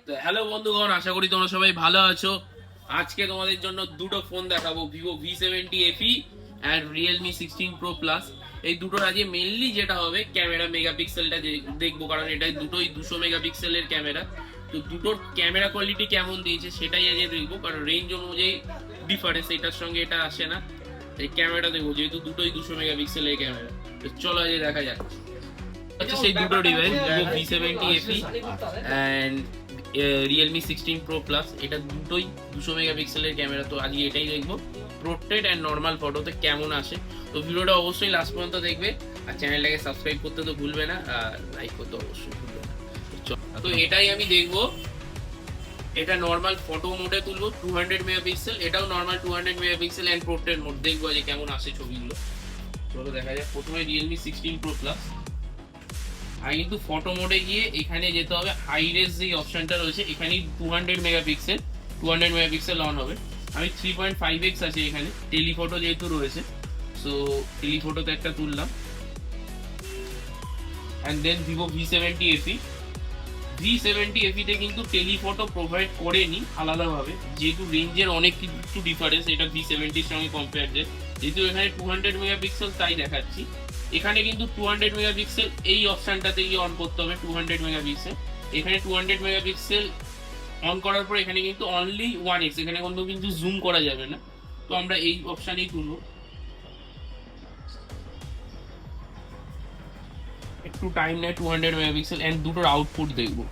তো হ্যালো বন্ধুগণ, আশা করি তোমরা সবাই ভালো আছো। আজকে তোমাদের জন্য দুটো ফোন দেখাবো, Vivo V70 FE and Realme 16 pro plus. এই দুটোর আজকে মেনলি যেটা হবে ক্যামেরা মেগাপিক্সেলটা দেখবো, কারণ এটাই দুটোই 200 মেগাপিক্সেলের ক্যামেরা। তো দুটোর ক্যামেরা কোয়ালিটি কেমন দিয়েছে সেটাই আজকে দেখবো, কারণ রেঞ্জ অনুযায়ী ডিফারেন্স এটার সঙ্গে এটা আসে না। এই ক্যামেরাটা দেখবো, যেহেতু দুটোই 200 মেগাপিক্সেলের ক্যামেরা। তো চলো আজকে দেখা যাক। আচ্ছা, সেই দুটো device Vivo V70 FE and Realme 16 pro plus, এটা দুটোই 200 মেগাপিক্সেলের ক্যামেরা। তো আজকে এটাই দেখবো পোর্ট্রেট অ্যান্ড নর্মাল ফটোতে কেমন আসে। তো ভিডিওটা অবশ্যই লাস্ট পর্যন্ত দেখবে, আর চ্যানেলটাকে সাবস্ক্রাইব করতে তো ভুলবে না, আর লাইক করতে অবশ্যই ভুলবে না। তো এটাই আমি দেখবো। এটা নর্মাল ফটো মোডে তুলবো 200 মেগাপিক্সেল, এটাও normal 200 megapixel and portrait mode. দেখবো যে কেমন আসে ছবিগুলো। চলো দেখা যাক। প্রথমে রিয়েলমি 16 প্রো প্লাস। আর কিন্তু ফটো মোডে গিয়ে এখানে যেতে হবে, হাই রেস যে অপশনটা রয়েছে এখানে 200 মেগাপিক্সেল অন হবে। আমি 3.5x আছে এখানে, টেলিফটো যেহেতু রয়েছে, সো টেলিফটোতে একটা তুললাম। And then Vivo V70 FE। V70 FE তে কিন্তু টেলিফটো প্রোভাইড করেনি আলাদাভাবে, যেহেতু রেঞ্জের অনেক কিছু ডিফারেন্স এটা V70 এর সঙ্গে কম্পেয়ার। যেহেতু এখানে 200 মেগাপিক্সেল তাই দেখাচ্ছি। এখানে কিন্তু 200 মেগাপিক্সেল এই অপশনটাতে গিয়ে অন করতে হবে 200 মেগাপিক্সেল। এখানে 200 মেগাপিক্সেল অন করার পর এখানে কিন্তু অনলি 1x, এখানে কিন্তু জুম করা যাবে না। তো আমরা এই অপশানেই তুলবো। একটু টাইম নেয় 200 মেগাপিক্সেল অ্যান্ড দুটোর আউটপুট দেখবো।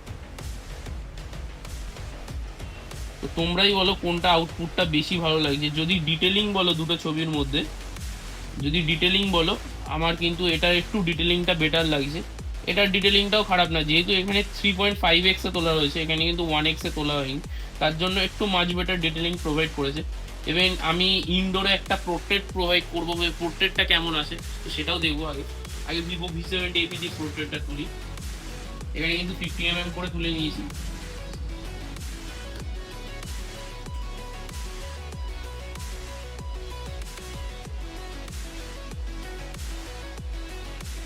তো তোমরাই বলো কোনটা আউটপুটটা বেশি ভালো লাগছে। যদি ডিটেলিং বলো দুটো ছবির মধ্যে, যদি ডিটেলিং বলো, আমার কিন্তু এটার একটু ডিটেলিংটা বেটার লাগছে। এটার ডিটেলিংটাও খারাপ না, যেহেতু এখানে 3.5x এ তোলা হয়েছে, এখানে কিন্তু 1x এ তোলা হয়নি, তার জন্য একটু মাচ বেটার ডিটেলিং প্রোভাইড করেছে। এবং আমি ইনডোরে একটা পোর্ট্রেট প্রোভাইড করবো, পোর্ট্রেটটা কেমন আসে তো সেটাও দেখবো। আগে ভিভো V70 FE দিয়ে পোর্ট্রেটটা তুলি। এখানে কিন্তু 50mm করে তুলে নিয়েছি।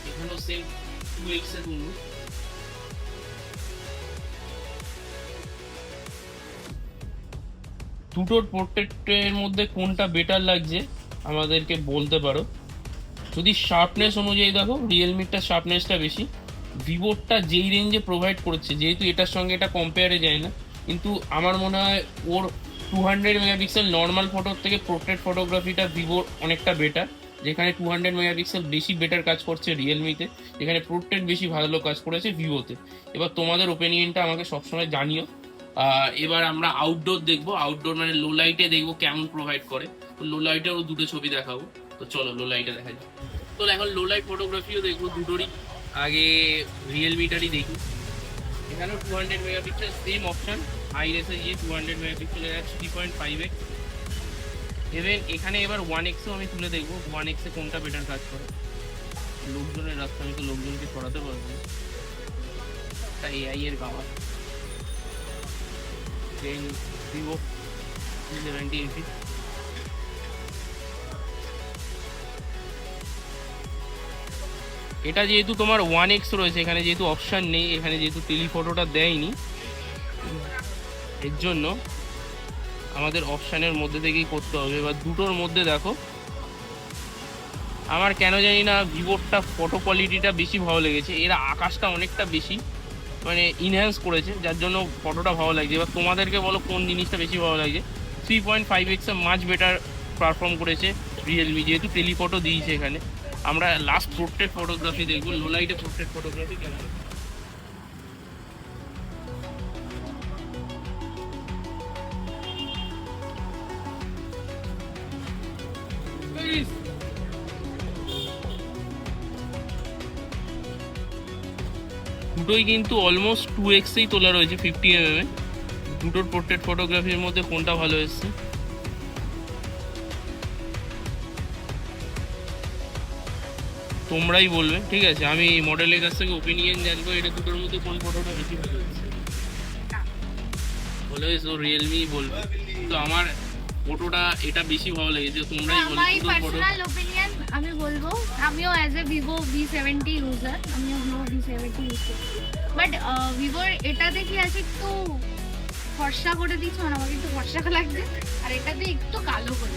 এখানেও সেম 2x এ তুলবো। দুটোর পোর্ট্রেটের মধ্যে কোনটা বেটার লাগছে আমাদেরকে বলতে পারো। যদি শার্পনেস অনুযায়ী দেখো, রিয়েলমিটা শার্পনেসটা বেশি, ভিভোরটা যেই রেঞ্জে প্রোভাইড করছে, যেহেতু এটার সঙ্গে এটা কম্পেয়ারে যায় না, কিন্তু আমার মনে হয় ওর 200 মেগাপিক্সেল নর্মাল ফটোর থেকে পোর্ট্রেট ফটোগ্রাফিটা ভিভোর অনেকটা বেটার। যেখানে 200 মেগাপিক্সেল বেশি বেটার কাজ করছে রিয়েলমিতে, যেখানে পোর্ট্রেট বেশি ভালো কাজ করেছে ভিভোতে। এবার তোমাদের ওপিনিয়নটা আমাকে সবসময় জানিও। এবার আমরা আউটডোর দেখবো। আউটডোর মানে লো লাইটে দেখবো কেমন প্রোভাইড করে। তো লো লাইটেরও দুটো ছবি দেখাবো। তো চলো লো লাইটে দেখা যাক। তো এখন লো লাইট ফটোগ্রাফিও দেখবো দুটোরই। আগে রিয়েলমিটারই দেখি। এখানেও 200 মেগাপিক্সেল সেম অপশন, হাই রেসে গিয়ে 200 মেগাপিক্সেল 3.5x। ইভেন এখানে এবার 1xও আমি তুলে দেখবো 1x এ কোনটা বেটার কাজ করে। লোকজনের রাস্তা, আমি তো লোকজনকে সরাতে পারবো না, একটা এআই এর গাওয়া। দেন ভিভো V70 FE। এটা যেহেতু তোমার 1x রয়েছে, এখানে যেহেতু অপশান নেই, এখানে যেহেতু টেলিফটোটা দেয়নি, এর জন্য আমাদের অপশানের মধ্যে থেকেই করতে হবে। এবার দুটোর মধ্যে দেখো, আমার কেন জানি না ভিভোরটা ফটো কোয়ালিটিটা বেশি ভালো লেগেছে। এরা আকাশটা অনেকটা বেশি মানে ইনহ্যান্স করেছে, যার জন্য ফটোটা ভালো লাগছে। এবার তোমাদেরকে বলো কোন জিনিসটা বেশি ভালো লাগছে। 3.5x মাচ বেটার পারফর্ম করেছে রিয়েলমি, যেহেতু টেলিফটো দিয়েছে। এখানে আমরা লাস্ট পোর্ট্রেট ফটোগ্রাফি দেখবো, লো লাইটে পোর্ট্রেট ফটোগ্রাফি কেমন। দুটোই কিন্তু অলমোস্ট 2x এই তোলা রয়েছে 50mm এ। দুটোর পোর্ট্রেট ফটোগ্রাফির মধ্যে কোনটা ভালো এসছে তোমরাই বলবে, ঠিক আছে? আমি মডেলের কাছ থেকে ওপিনিয়ন জানবো এটা দুটোর মধ্যে কোন ফটোটা বেশি ভালো হচ্ছে। অলওয়েজ ও রিয়েলমি বলবে। তো আমার ফটোটা এটা বেশি ভালো লেগেছে, তোমরাই বলো। মাই পার্সোনাল ওপিনিয়ন আমি বলবো, আমিও as a Vivo V70 user, আমিও ভিভো V70 ইউজ করি। বাট ভিভোর এটাতে কি আছে, একটু ফর্সা করে দিয়েছো, মানে আমাকে একটু ফর্সা লাগছে, আর এটাতে একটু কালো করে।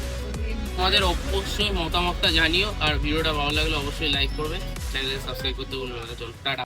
তোমাদের অবশ্যই মতামতটা জানিও, আর ভিডিওটা ভালো লাগলে অবশ্যই লাইক করবে, চ্যানেলে সাবস্ক্রাইব করতে ভুলবে না। চলো টাটা।